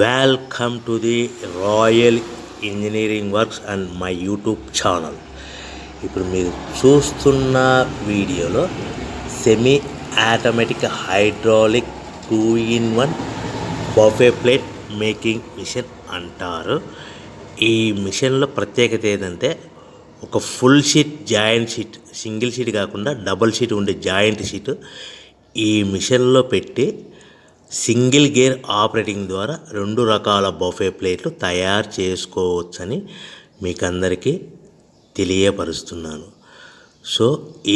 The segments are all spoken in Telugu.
Welcome to the Royal Engineering Works and my YouTube channel. ఇప్పుడు మీరు చూస్తున్న వీడియోలో semi automatic hydraulic 2-in-1 buffet plate making machine అంటారు. ఈ మిషన్లో ప్రత్యేకత ఏంటంటే ఒక full sheet joint sheet, single sheet కాకుండా డబుల్ షీట్ ఉండే జాయింట్ షీట్ ఈ మిషన్లో పెట్టి సింగిల్ గేర్ ఆపరేటింగ్ ద్వారా 2 రకాల బఫే ప్లేట్లు తయారు చేసుకోవచ్చని మీకు అందరికీ తెలియపరుస్తున్నాను. సో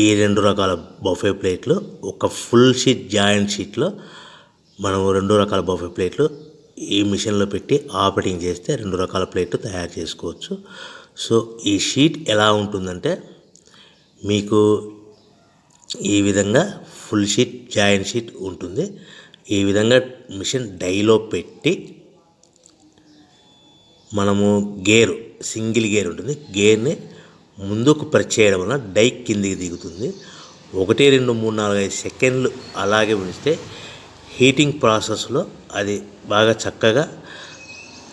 ఈ 2 రకాల బఫే ప్లేట్లు ఒక ఫుల్ షీట్ జాయింట్ షీట్లో మనం 2 రకాల బఫే ప్లేట్లు ఈ మిషన్లో పెట్టి ఆపరేటింగ్ చేస్తే 2 రకాల ప్లేట్లు తయారు చేసుకోవచ్చు. సో ఈ షీట్ ఎలా ఉంటుందంటే మీకు ఈ విధంగా ఫుల్ షీట్ జాయింట్ షీట్ ఉంటుంది. ఈ విధంగా మిషన్ డైలో పెట్టి మనము సింగిల్ గేర్ ఉంటుంది. గేర్ని ముందుకు ప్రెస్ చేయడం వలన డై కిందికి దిగుతుంది. 1, 2, 3, 4, 5 సెకండ్లు అలాగే ఉంచితే హీటింగ్ ప్రాసెస్లో అది బాగా చక్కగా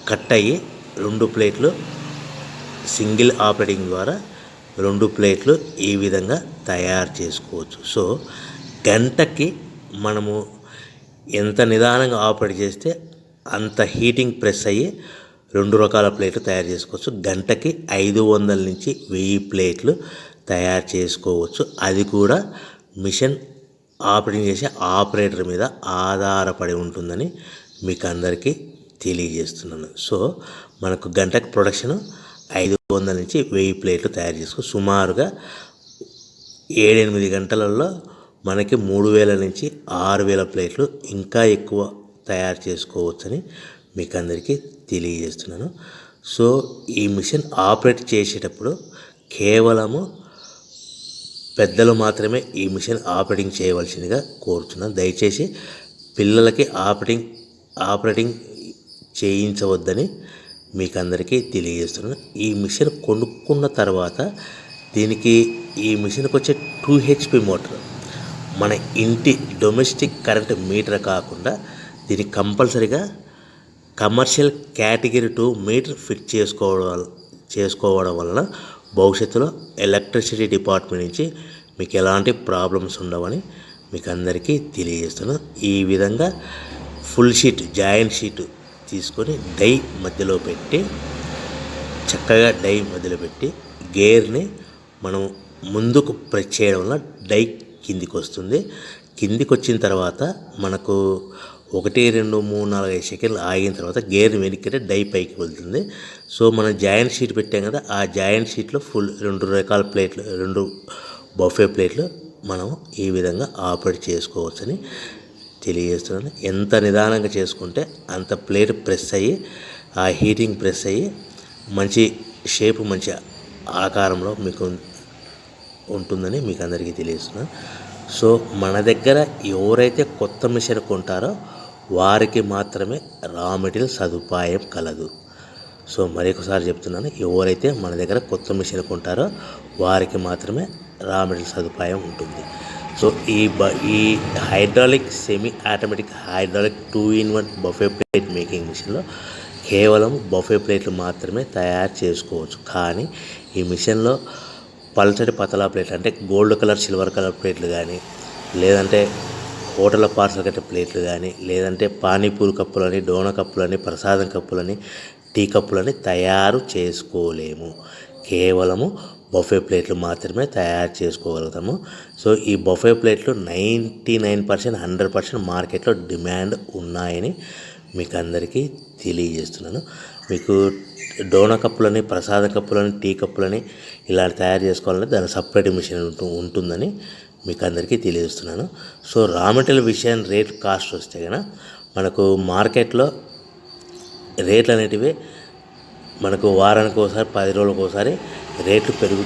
కట్ అయ్యి 2 ప్లేట్లు సింగిల్ ఆపరేటింగ్ ద్వారా 2 ప్లేట్లు ఈ విధంగా తయారు చేసుకోవచ్చు. సో గంటకి మనము ఎంత నిదానంగా ఆపరేట్ చేస్తే అంత హీటింగ్ ప్రెస్ అయ్యి 2 రకాల ప్లేట్లు తయారు చేసుకోవచ్చు. గంటకి 500 నుంచి 1000 ప్లేట్లు తయారు చేసుకోవచ్చు. అది కూడా మిషన్ ఆపరేటింగ్ చేసే ఆపరేటర్ మీద ఆధారపడి ఉంటుందని మీకు అందరికీ తెలియజేస్తున్నాను. సో మనకు గంటకి ప్రొడక్షన్ 500 నుంచి 1000 ప్లేట్లు తయారు చేసుకో సుమారుగా 7-8 గంటలలో మనకి 3000 నుంచి 6000 ప్లేట్లు ఇంకా ఎక్కువ తయారు చేసుకోవచ్చని మీకు అందరికీ తెలియజేస్తున్నాను. సో ఈ మిషన్ ఆపరేట్ చేసేటప్పుడు కేవలము పెద్దలు మాత్రమే ఈ మిషన్ ఆపరేటింగ్ చేయవలసిందిగా కోరుతున్నాను. దయచేసి పిల్లలకి ఆపరేటింగ్ చేయించవద్దని మీకు అందరికీ తెలియజేస్తున్నాను. ఈ మిషన్ కొనుక్కున్న తర్వాత ఈ మిషన్కి వచ్చే 2 HP మోటార్ మన ఇంటి డొమెస్టిక్ కరెంట్ మీటర్ కాకుండా దీనికి కంపల్సరీగా కమర్షియల్ కేటగిరీ 2 మీటర్ ఫిట్ చేసుకోవడం వలన భవిష్యత్తులో ఎలక్ట్రిసిటీ డిపార్ట్మెంట్ నుంచి మీకు ఎలాంటి ప్రాబ్లమ్స్ ఉండవని మీకు అందరికీ తెలియజేస్తున్నాను. ఈ విధంగా ఫుల్ షీట్ జాయింట్ షీట్ తీసుకొని చక్కగా డై మధ్యలో పెట్టి గేర్ని మనం ముందుకు ప్రెస్ చేయడం వల్ల డై కిందికి వస్తుంది. కిందికి వచ్చిన తర్వాత మనకు 1, 2, 3, 4, 5 సెకండ్లు ఆగిన తర్వాత గేర్ని వెనక్కి డై పైకి వెళ్తుంది. సో మనం జాయింట్ షీట్ పెట్టాం కదా, ఆ జాయింట్ షీట్లో 2 రకాల ప్లేట్లు 2 బఫే ప్లేట్లు మనం ఈ విధంగా ఆపరేట్ చేసుకోవచ్చని తెలియజేస్తున్నాను. ఎంత నిదానంగా చేసుకుంటే అంత ప్లేట్ ప్రెస్ అయ్యి ఆ హీటింగ్ ప్రెస్ అయ్యి మంచి షేపు మంచి ఆకారంలో మీకు ఉంటుందని మీకు అందరికీ తెలియజేస్తున్నాను. సో మన దగ్గర ఎవరైతే కొత్త మిషన్ కొంటారో వారికి మాత్రమే రా మెటీరియల్ సదుపాయం కలదు. సో మరొకసారి చెప్తున్నాను, ఎవరైతే మన దగ్గర కొత్త మిషన్ కొంటారో వారికి మాత్రమే రా మెటీరియల్ సదుపాయం ఉంటుంది. సో ఈ hydraulic semi automatic hydraulic 2-in-1 buffet plate making మిషన్లో కేవలం బఫే ప్లేట్లు మాత్రమే తయారు చేసుకోవచ్చు. కానీ ఈ మిషన్లో పల్చటి పతలా ప్లేట్లు అంటే గోల్డ్ కలర్ సిల్వర్ కలర్ ప్లేట్లు కానీ, లేదంటే హోటల్ పార్సల్ కట్టే ప్లేట్లు కానీ, లేదంటే పానీపూరి కప్పులని, డోనా కప్పులని, ప్రసాదం కప్పులని, టీ కప్పులని తయారు చేసుకోలేము. కేవలము బఫే ప్లేట్లు మాత్రమే తయారు చేసుకోగలుగుతాము. సో ఈ బఫే ప్లేట్లు 99% 100% మార్కెట్లో డిమాండ్ ఉన్నాయని మీకు అందరికీ తెలియజేస్తున్నాను. మీకు డోనా కప్పులని, ప్రసాద కప్పులని, టీ కప్పులని ఇలా తయారు చేసుకోవాలంటే దాని సపరేట్ మిషన్ ఉంటుందని మీకు అందరికీ తెలియజేస్తున్నాను. సో రా మెటీరియల్ విషయం కాస్ట్ వస్తే కనుక మనకు మార్కెట్లో రేట్లు అనేటివి మనకు వారానికి ఒకసారి 10 రోజులకు ఒకసారి రేట్లు